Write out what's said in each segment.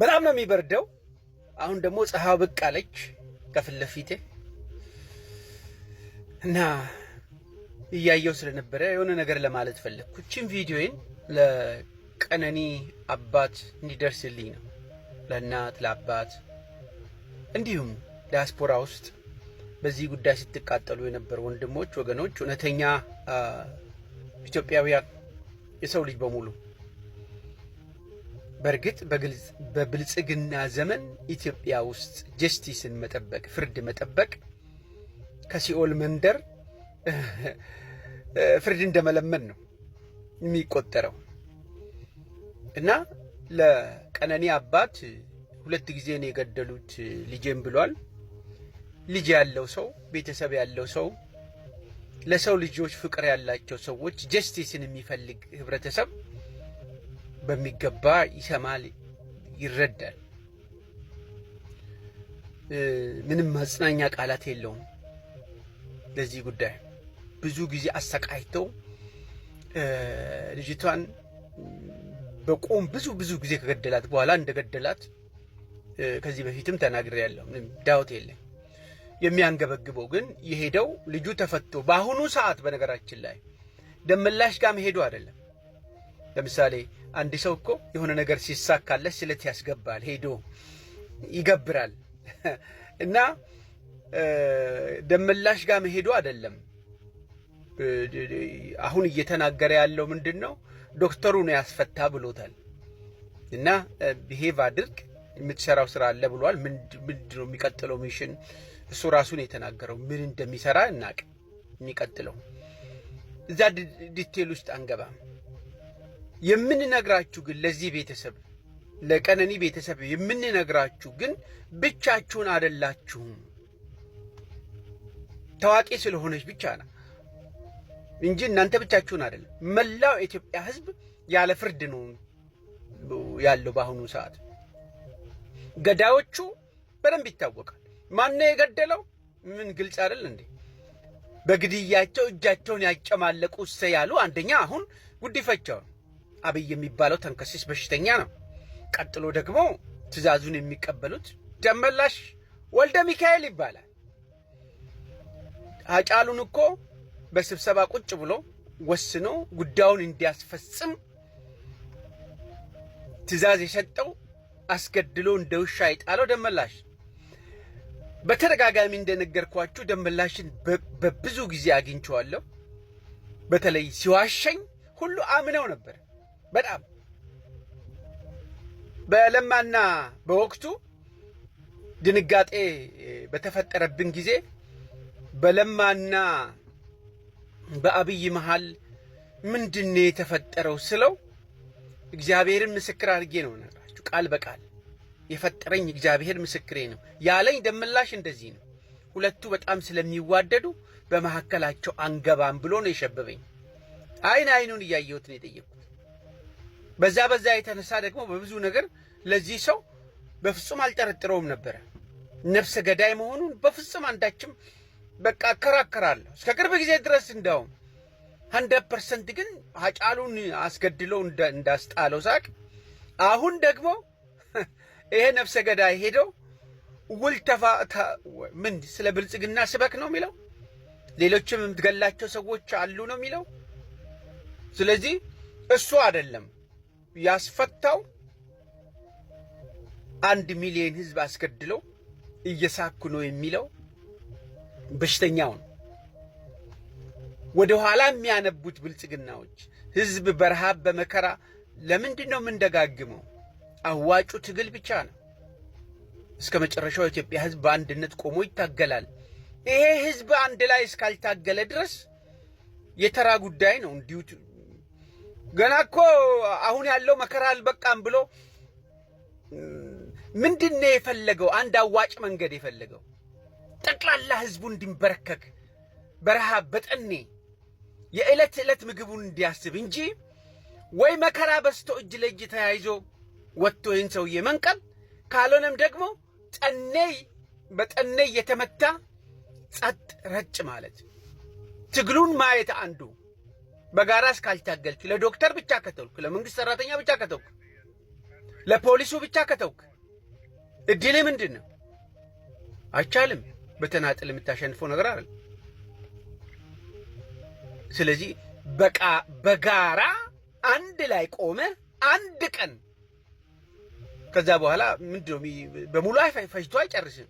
በጣም ነው የሚበርደው። አሁን ደግሞ ፀሐይ ብቅ አለች ከፊት ለፊቴ እና እያየው ስለነበረ የሆነ ነገር ለማለት ፈለግኩ። እቺን ቪዲዮዬን ለቀነኒ አባት እንዲደርስልኝ ነው። ለእናት ለአባት እንዲሁም ዲያስፖራ ውስጥ በዚህ ጉዳይ ስትቃጠሉ የነበሩ ወንድሞች፣ ወገኖች፣ እውነተኛ ኢትዮጵያውያን የሰው ልጅ በሙሉ በእርግጥ በብልጽግና ዘመን ኢትዮጵያ ውስጥ ጀስቲስን መጠበቅ፣ ፍርድ መጠበቅ ከሲኦል መንደር ፍርድ እንደመለመን ነው የሚቆጠረው እና ለቀነኒ አባት 2 ጊዜ ነው የገደሉት ልጄን ብሏል። ልጅ ያለው ሰው፣ ቤተሰብ ያለው ሰው፣ ለሰው ልጆች ፍቅር ያላቸው ሰዎች፣ ጀስቲስን የሚፈልግ ህብረተሰብ በሚገባ ይሰማል፣ ይረዳል። ምንም ማጽናኛ ቃላት የለውም ለዚህ ጉዳይ። ብዙ ጊዜ አሰቃይተው ልጅቷን በቁም ብዙ ጊዜ ከገደላት በኋላ እንደገደላት ከዚህ በፊትም ተናግሬያለሁ። ምንም ዳውት የለም። የሚያንገበግበው ግን የሄደው ልጁ ተፈቶ በአሁኑ ሰዓት በነገራችን ላይ ደመላሽ ጋር መሄዱ አይደለም። ለምሳሌ አንድ ሰው እኮ የሆነ ነገር ሲሳካለት ስለት ያስገባል፣ ሄዶ ይገብራል እና ደመላሽ ጋር መሄዱ አይደለም። አሁን እየተናገረ ያለው ምንድን ነው? ዶክተሩ ነው ያስፈታ ብሎታል እና ቢሄቭ አድርግ የምትሰራው ስራ አለ ብሏል። ምንድን ነው የሚቀጥለው ሚሽን? እሱ ራሱን የተናገረው ምን እንደሚሰራ እናቅ። የሚቀጥለው እዛ ዲቴል ውስጥ አንገባም። የምንነግራችሁ ግን ለዚህ ቤተሰብ፣ ለቀነኒ ቤተሰብ የምንነግራችሁ ግን ብቻችሁን አይደላችሁም። ታዋቂ ስለሆነች ብቻ ነው እንጂ እናንተ ብቻችሁን አይደለም። መላው የኢትዮጵያ ሕዝብ ያለ ፍርድ ነው ያለው በአሁኑ ሰዓት። ገዳዮቹ በደንብ ይታወቃል። ማነው የገደለው? ምን ግልጽ አይደል እንዴ? በግድያቸው እጃቸውን ያጨማለቁ ያሉ አንደኛ አሁን ጉዲፈቻው አብይ የሚባለው ተንከሲስ በሽተኛ ነው። ቀጥሎ ደግሞ ትዕዛዙን የሚቀበሉት ደመላሽ ወልደ ሚካኤል ይባላል። አጫሉን እኮ በስብሰባ ቁጭ ብሎ ወስኖ ጉዳዩን እንዲያስፈጽም ትዕዛዝ የሰጠው አስገድሎ እንደ ውሻ የጣለው ደመላሽ። በተደጋጋሚ እንደነገርኳችሁ ደመላሽን በብዙ ጊዜ አግኝቼዋለሁ። በተለይ ሲዋሸኝ ሁሉ አምነው ነበር። በጣም በለማና በወቅቱ ድንጋጤ በተፈጠረብን ጊዜ በለማና በአብይ መሃል ምንድነው የተፈጠረው ስለው እግዚአብሔርን ምስክር አድርጌ ነው ነግራችሁ፣ ቃል በቃል የፈጠረኝ እግዚአብሔር ምስክሬ ነው ያለኝ ደመላሽ እንደዚህ ነው። ሁለቱ በጣም ስለሚዋደዱ በመሐከላቸው አንገባም ብሎ ነው የሸበበኝ። አይኑን እያየሁት ነው የጠየቅኩት። በዛ የተነሳ ደግሞ በብዙ ነገር ለዚህ ሰው በፍጹም አልጠረጥረውም ነበረ። ነፍሰ ገዳይ መሆኑን በፍጹም አንዳችም በቃ አከራከራለሁ እስከ ቅርብ ጊዜ ድረስ። እንደውም 100% ግን አጫሉን አስገድለው እንዳስጣለው ሳቅ። አሁን ደግሞ ይሄ ነፍሰ ገዳይ ሄዶ ምን ስለ ብልጽግና ስበክ ነው የሚለው፣ ሌሎችም የምትገላቸው ሰዎች አሉ ነው የሚለው። ስለዚህ እሱ አይደለም ያስፈታው፣ 1 ሚሊዮን ህዝብ አስገድለው እየሳኩ ነው የሚለው በሽተኛው ነው። ወደ ኋላ የሚያነቡት ብልጽግናዎች ህዝብ በረሃብ በመከራ ለምንድን ነው የምንደጋግመው? አዋጩ ትግል ብቻ ነው። እስከ መጨረሻው የኢትዮጵያ ህዝብ በአንድነት ቆሞ ይታገላል። ይሄ ህዝብ አንድ ላይ እስካልታገለ ድረስ የተራ ጉዳይ ነው። እንዲሁ ገና እኮ አሁን ያለው መከራ አልበቃም ብሎ ምንድነው የፈለገው? አንድ አዋጭ መንገድ የፈለገው ጠቅላላ ህዝቡ እንዲንበረከክ በረሃብ በጠኔ የዕለት ዕለት ምግቡን እንዲያስብ እንጂ ወይ መከራ በስቶ እጅ ለእጅ ተያይዞ ወጥቶ ይህን ሰውዬ መንቀል፣ ካልሆነም ደግሞ በጠኔ የተመታ ጸጥ ረጭ ማለት። ትግሉን ማየት አንዱ በጋራ እስካልታገልክ፣ ለዶክተር ብቻ ከተውክ፣ ለመንግስት ሰራተኛ ብቻ ከተውክ፣ ለፖሊሱ ብቻ ከተውክ፣ እድል ምንድነው? አይቻልም። በተናጥል የምታሸንፈው ነገር አይደል። ስለዚህ በጋራ አንድ ላይ ቆመ አንድ ቀን ከዛ በኋላ ምንድነው በሙሉ ፈጅቶ አይጨርስም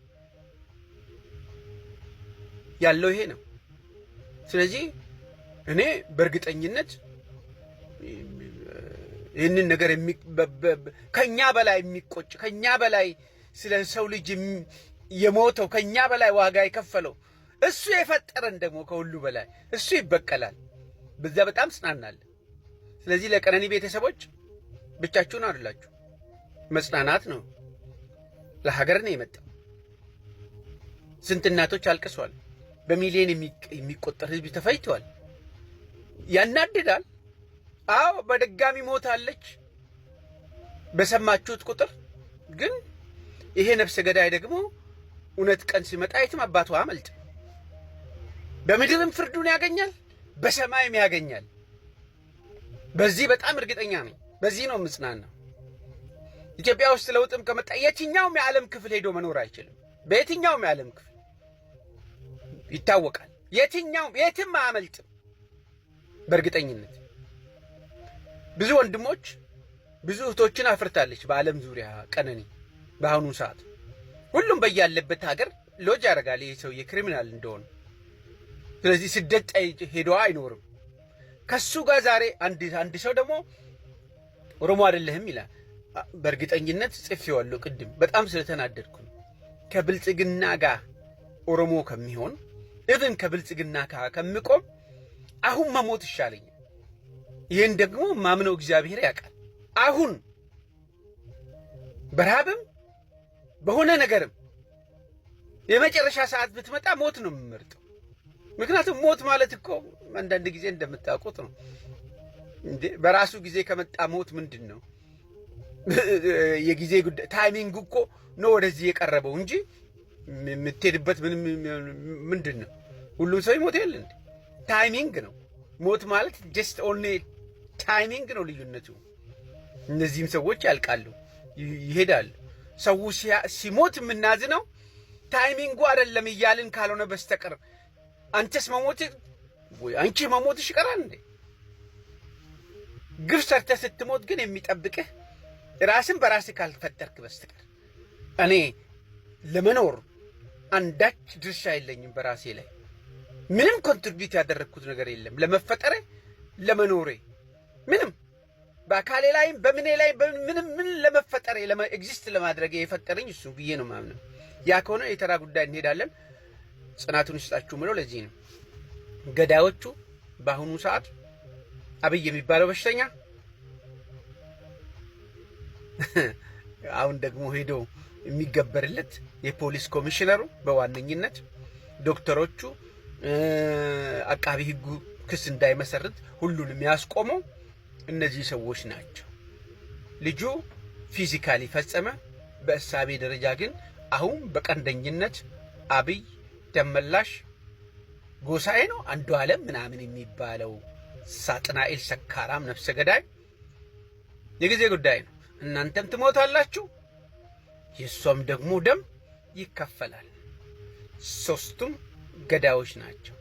ያለው ይሄ ነው። ስለዚህ እኔ በእርግጠኝነት ይህንን ነገር ከኛ በላይ የሚቆጭ ከኛ በላይ ስለ ሰው ልጅ የሞተው ከኛ በላይ ዋጋ የከፈለው እሱ የፈጠረን ደግሞ ከሁሉ በላይ እሱ ይበቀላል። በዛ በጣም ጽናናል። ስለዚህ ለቀነኒ ቤተሰቦች ብቻችሁን አይደላችሁ፣ መጽናናት ነው። ለሀገር ነው የመጣው። ስንት እናቶች አልቅሷል። በሚሊዮን የሚቆጠር ህዝብ ተፈጅቷል። ያናድዳል። አዎ በድጋሚ ሞታለች በሰማችሁት ቁጥር። ግን ይሄ ነፍሰ ገዳይ ደግሞ እውነት ቀን ሲመጣ የትም አባቱ አመልጥ። በምድርም ፍርዱን ያገኛል፣ በሰማይም ያገኛል። በዚህ በጣም እርግጠኛ ነኝ። በዚህ ነው ምጽናናው። ኢትዮጵያ ውስጥ ለውጥም ከመጣ የትኛውም የዓለም ክፍል ሄዶ መኖር አይችልም። በየትኛውም የዓለም ክፍል ይታወቃል። የትም አያመልጥም። በእርግጠኝነት ብዙ ወንድሞች ብዙ እህቶችን አፍርታለች በዓለም ዙሪያ ቀነኒ። በአሁኑ ሰዓት ሁሉም በያለበት ሀገር ሎጅ ያደርጋል ይህ ሰውዬ ክሪሚናል እንደሆነ። ስለዚህ ስደት ሄዶ አይኖርም። ከሱ ጋር ዛሬ አንድ ሰው ደግሞ ኦሮሞ አይደለህም ይላል። በእርግጠኝነት ጽፌዋለሁ ቅድም በጣም ስለተናደድኩ ከብልጽግና ጋር ኦሮሞ ከሚሆን ኢቭን ከብልጽግና ጋር ከምቆም አሁን መሞት ይሻለኛል። ይህን ደግሞ ማምነው እግዚአብሔር ያውቃል። አሁን በረሃብም በሆነ ነገርም የመጨረሻ ሰዓት ብትመጣ ሞት ነው የምመርጠው። ምክንያቱም ሞት ማለት እኮ አንዳንድ ጊዜ እንደምታውቁት ነው እንዴ። በራሱ ጊዜ ከመጣ ሞት ምንድን ነው? የጊዜ ጉዳይ ታይሚንግ እኮ ነው ወደዚህ የቀረበው እንጂ የምትሄድበት ምንድን ነው? ሁሉም ሰው ይሞት የለ እንዴ? ታይሚንግ ነው ሞት ማለት። ጀስት ኦንሊ ታይሚንግ ነው ልዩነቱ። እነዚህም ሰዎች ያልቃሉ፣ ይሄዳሉ። ሰው ሲሞት የምናዝነው ታይሚንጉ አይደለም እያልን ካልሆነ በስተቀር አንተስ መሞት ወይ አንቺ መሞትሽ ይቀራል እንዴ? ግፍ ሰርተህ ስትሞት ግን የሚጠብቅህ ራስን በራስህ ካልፈጠርክ በስተቀር እኔ ለመኖር አንዳች ድርሻ የለኝም በራሴ ላይ። ምንም ኮንትሪቢዩት ያደረግኩት ነገር የለም ለመፈጠሬ ለመኖሬ። ምንም በአካሌ ላይም በምኔ ላይ ምን ለመፈጠሬ ኤግዚስት ለማድረግ የፈጠረኝ እሱ ብዬ ነው ማምነው። ያ ከሆነ የተራ ጉዳይ እንሄዳለን። ጽናቱን ይስጣችሁ ምለው ለዚህ ነው። ገዳዮቹ በአሁኑ ሰዓት አብይ የሚባለው በሽተኛ አሁን ደግሞ ሄዶ የሚገበርለት የፖሊስ ኮሚሽነሩ በዋነኝነት ዶክተሮቹ፣ አቃቢ ህጉ ክስ እንዳይመሰርት ሁሉንም ያስቆመው እነዚህ ሰዎች ናቸው። ልጁ ፊዚካሊ ፈጸመ። በእሳቤ ደረጃ ግን አሁን በቀንደኝነት አብይ ደመላሽ ጎሳዬ ነው አንዱ ዓለም ምናምን የሚባለው ሳጥናኤል ሰካራም ነፍሰ ገዳይ የጊዜ ጉዳይ ነው። እናንተም ትሞታላችሁ፣ የሷም ደግሞ ደም ይከፈላል። ሶስቱም ገዳዮች ናቸው።